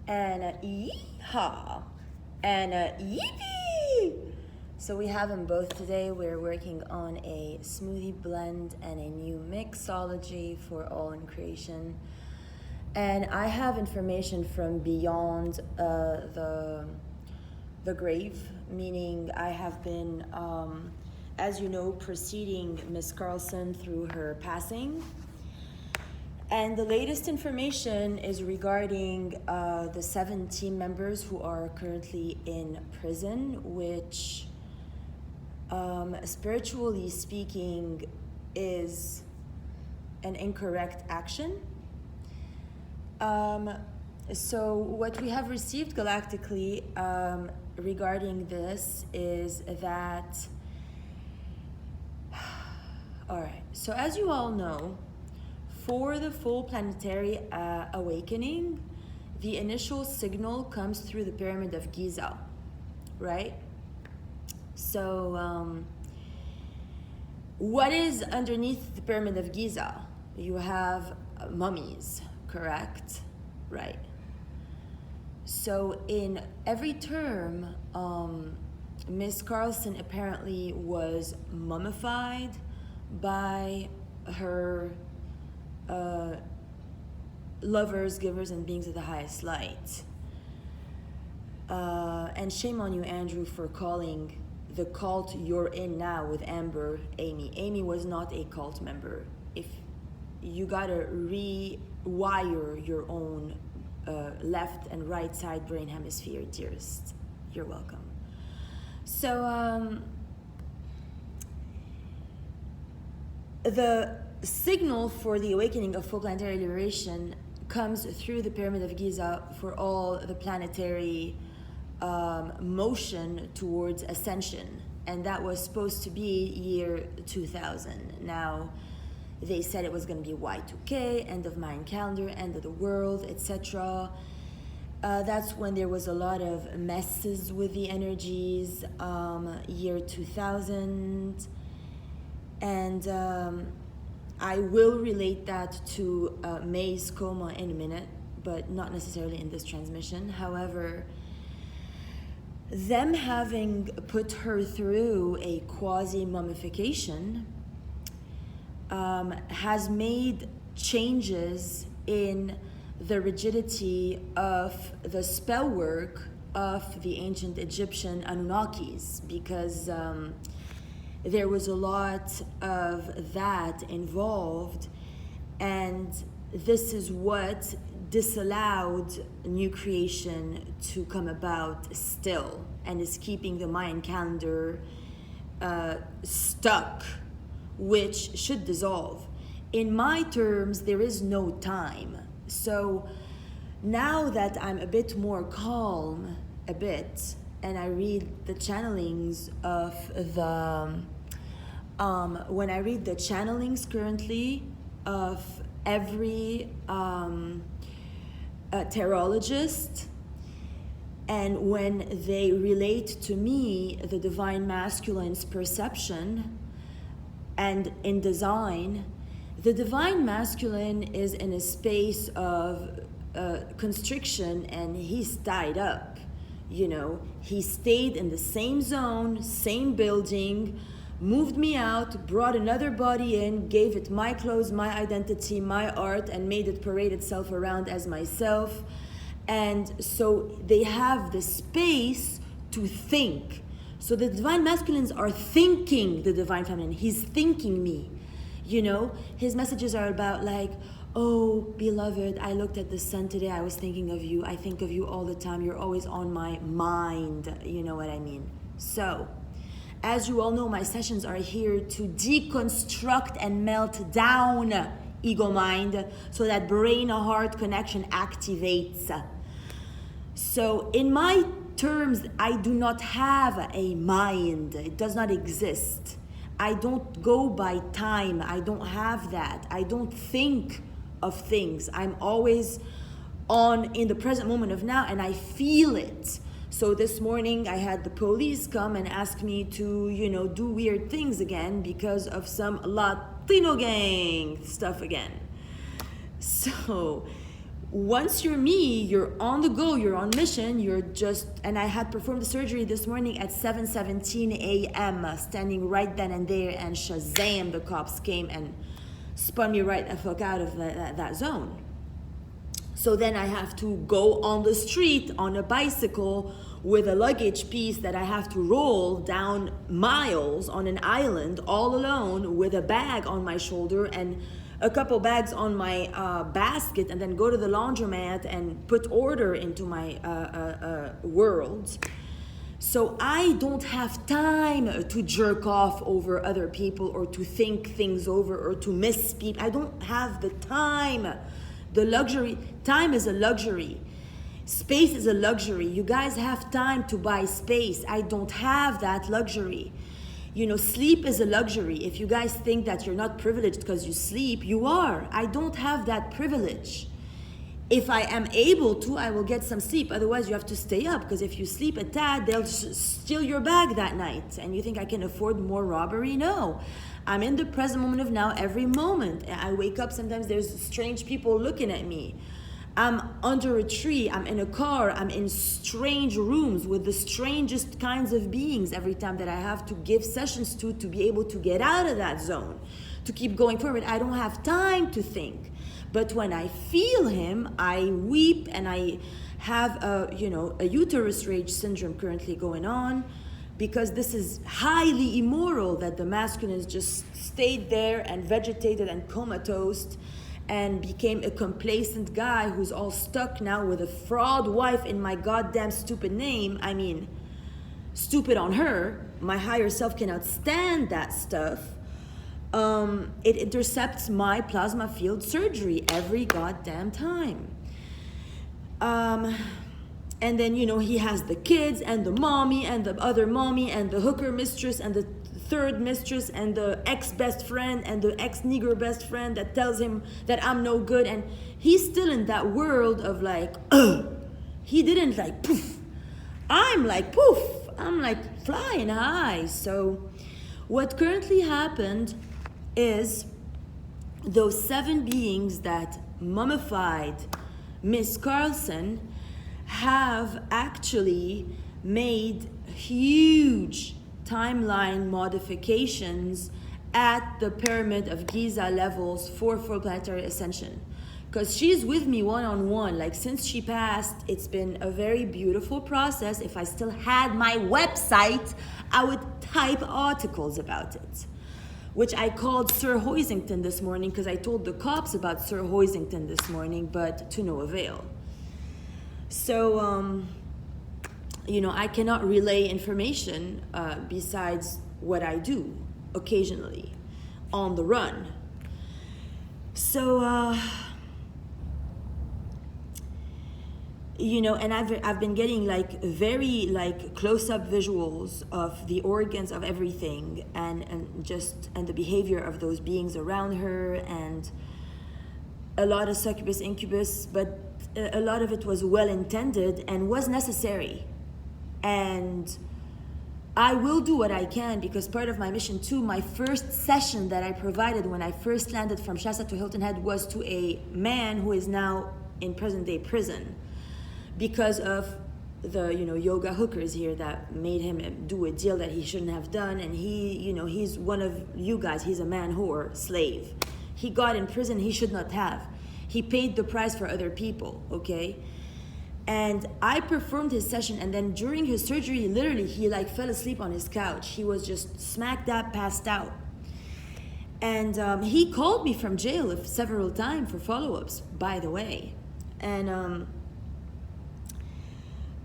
and a yeehaw, and a yippee. So we have them both today. We're working on a smoothie blend and a new mixology for All in Creation. And I have information from beyond the grave, meaning I have been, as you know, preceding Miss Carlson through her passing. And the latest information is regarding the 7 team members who are currently in prison, which, spiritually speaking, is an incorrect action. So what we have received galactically regarding this is that, all right, so as you all know, for the full planetary awakening, the initial signal comes through the Pyramid of Giza, right? So what is underneath the Pyramid of Giza? You have mummies, correct? Right. So in every term, Miss Carlson apparently was mummified by her lovers, givers, and beings of the highest light. And shame on you, Andrew, for calling the cult you're in now with Amber Amy. Amy was not a cult member. If you gotta rewire your own left and right side brain hemisphere, dearest. You're welcome. So the signal for the awakening of full planetary liberation comes through the Pyramid of Giza for all the planetary motion towards ascension, and that was supposed to be year 2000. Now they said it was going to be Y2K, end of Mayan calendar, end of the world, etc. That's when there was a lot of messes with the energies, year 2000, and I will relate that to May's coma in a minute, but not necessarily in this transmission. However, them having put her through a quasi-mummification has made changes in the rigidity of the spell work of the ancient Egyptian Anunnakis, because there was a lot of that involved, and this is what disallowed new creation to come about still, and is keeping the Mayan calendar stuck, which should dissolve. In my terms, there is no time. So now that I'm a bit more calm, and I read the channelings of the, when I read the channelings currently of every tarologist, and when they relate to me the divine masculine's perception, and in design, the divine masculine is in a space of constriction, and he's tied up. You know, he stayed in the same zone, same building, moved me out, brought another body in, gave it my clothes, my identity, my art, and made it parade itself around as myself. And so they have the space to think. So the divine masculines are thinking the divine feminine. He's thinking me. You know, his messages are about like, oh, beloved, I looked at the sun today. I was thinking of you. I think of you all the time. You're always on my mind. You know what I mean? So, as you all know, my sessions are here to deconstruct and melt down ego mind so that brain-heart connection activates. So, in my terms, I do not have a mind. It does not exist. I don't go by time. I don't have that. I don't think of things. I'm always in the present moment of now, and I feel it. So this morning I had the police come and ask me to, do weird things again because of some Latino gang stuff again. So once you're me, you're on the go, you're on mission, you're just, and I had performed the surgery this morning at 7:17 a.m., standing right then and there, and shazam, the cops came and spun me right the fuck out of that zone. So then I have to go on the street on a bicycle with a luggage piece that I have to roll down miles on an island all alone with a bag on my shoulder and a couple bags on my basket, and then go to the laundromat and put order into my world. So I don't have time to jerk off over other people or to think things over or to miss people. I don't have the time. The luxury, time is a luxury. Space is a luxury. You guys have time to buy space. I don't have that luxury. You know, sleep is a luxury. If you guys think that you're not privileged because you sleep, you are. I don't have that privilege. If I am able to, I will get some sleep. Otherwise, you have to stay up, because if you sleep a tad, they'll steal your bag that night. And you think I can afford more robbery? No. I'm in the present moment of now every moment. I wake up, sometimes there's strange people looking at me. I'm under a tree, I'm in a car, I'm in strange rooms with the strangest kinds of beings every time that I have to give sessions to be able to get out of that zone, to keep going forward. I don't have time to think. But when I feel him, I weep, and I have a uterus rage syndrome currently going on, because this is highly immoral that the masculine just stayed there and vegetated and comatose and became a complacent guy who's all stuck now with a fraud wife in my goddamn stupid name. I mean, stupid on her. My higher self cannot stand that stuff. It intercepts my plasma field surgery every goddamn time. And then, he has the kids and the mommy and the other mommy and the hooker mistress and the third mistress and the ex-best friend and the ex-nigger best friend that tells him that I'm no good. And he's still in that world of like, he didn't like poof. I'm like poof. I'm like flying high. So what currently happened is those 7 beings that mummified Miss Carlson have actually made huge timeline modifications at the Pyramid of Giza levels for full planetary ascension. Because she's with me one-on-one. Like, since she passed, it's been a very beautiful process. If I still had my website, I would type articles about it, which I called Sir Hoisington this morning, because I told the cops about Sir Hoisington this morning, but to no avail. So, I cannot relay information besides what I do occasionally on the run. So, and I've been getting like very like close-up visuals of the organs of everything and the behavior of those beings around her, and a lot of succubus, incubus, but a lot of it was well-intended and was necessary. And I will do what I can, because part of my mission too, my first session that I provided when I first landed from Shasta to Hilton Head was to a man who is now in present-day prison because of the yoga hookers here that made him do a deal that he shouldn't have done. And he he's one of you guys. He's a man whore slave. He got in prison he should not have. He paid the price for other people, okay? And I performed his session, and then during his surgery, literally, he like fell asleep on his couch. He was just smack dab passed out. And he called me from jail several times for follow-ups, by the way. And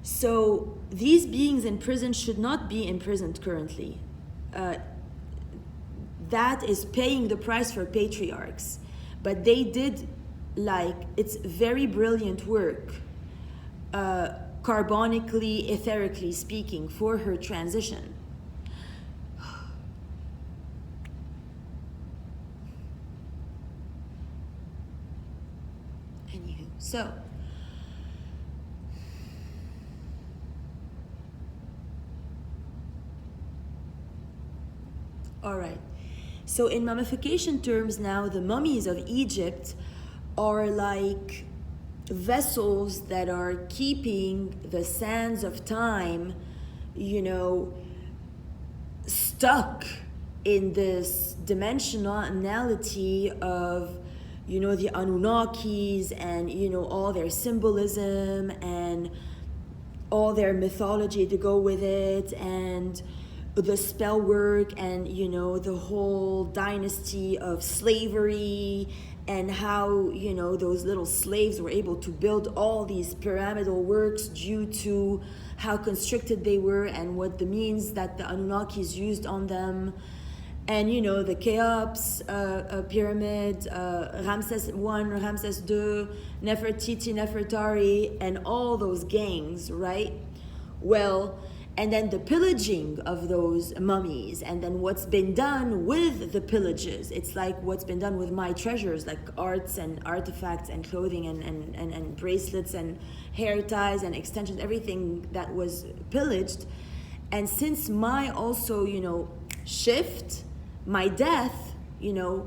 so these beings in prison should not be imprisoned currently. That is paying the price for patriarchs. But they did, it's very brilliant work, carbonically, etherically speaking, for her transition. Anywho, so all right. So in mummification terms now, the mummies of Egypt are like vessels that are keeping the sands of time, you know, stuck in this dimensionality of, you know, the Anunnakis and, you know, all their symbolism and all their mythology to go with it, and the spell work, and, you know, the whole dynasty of slavery, and how, you know, those little slaves were able to build all these pyramidal works due to how constricted they were and what the means that the Anunnakis used on them. And, you know, the Cheops pyramid, Ramses I, Ramses II, Nefertiti, Nefertari, and all those gangs, right? Well, and then the pillaging of those mummies, and then what's been done with the pillages. It's like what's been done with my treasures, like arts and artifacts and clothing and bracelets and hair ties and extensions, everything that was pillaged. And since my also, you know, shift, my death, you know,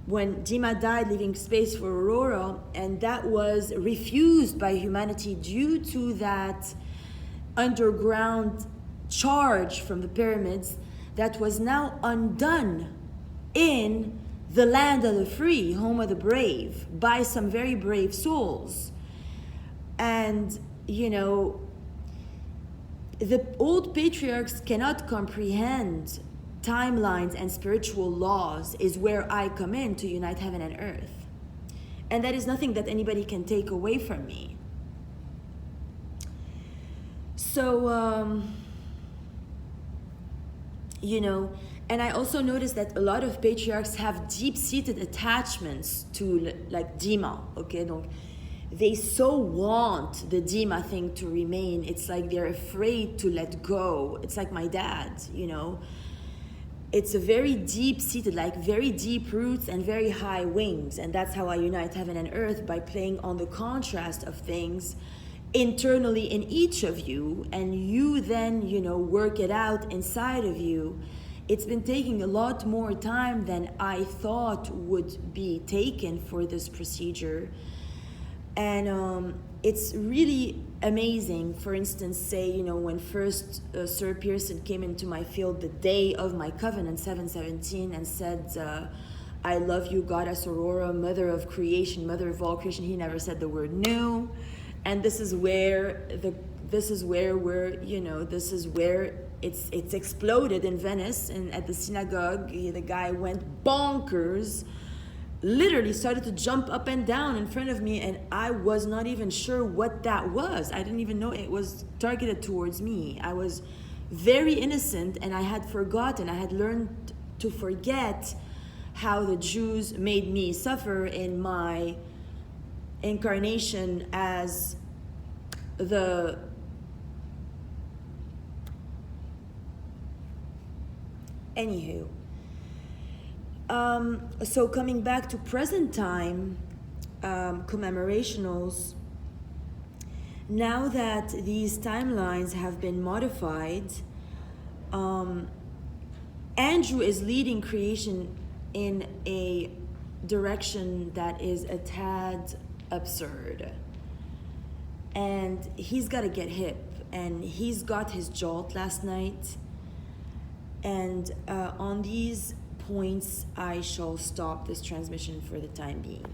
when Dima died, leaving space for Aurora, and that was refused by humanity due to that underground charge from the pyramids that was now undone in the land of the free, home of the brave, by some very brave souls. And, you know, the old patriarchs cannot comprehend timelines and spiritual laws, is where I come in to unite heaven and earth. And that is nothing that anybody can take away from me. So, you know, and I also noticed that a lot of patriarchs have deep-seated attachments to, like, Dima, okay? Donc, they so want the Dima thing to remain. It's like they're afraid to let go. It's like my dad, you know? It's a very deep-seated, like very deep roots and very high wings. And that's how I unite heaven and earth, by playing on the contrast of things internally in each of you, and you then, you know, work it out inside of you. It's been taking a lot more time than I thought would be taken for this procedure. And it's really amazing. For instance, say, you know, when first Sir Pearson came into my field the day of my covenant, 7/17, and said, I love you, Goddess Aurora, Mother of Creation, Mother of all creation. He never said the word no. And this is where we're, you know, this is where it's exploded in Venice, and at the synagogue, the guy went bonkers, literally started to jump up and down in front of me, and I was not even sure what that was. I didn't even know it was targeted towards me. I was very innocent, and I had forgotten. I had learned to forget how the Jews made me suffer in my incarnation as the anywho. So coming back to present time commemorationals, now that these timelines have been modified, Andrew is leading creation in a direction that is a tad absurd, and he's got to get hip, and he's got his jolt last night, and on these points I shall stop this transmission for the time being.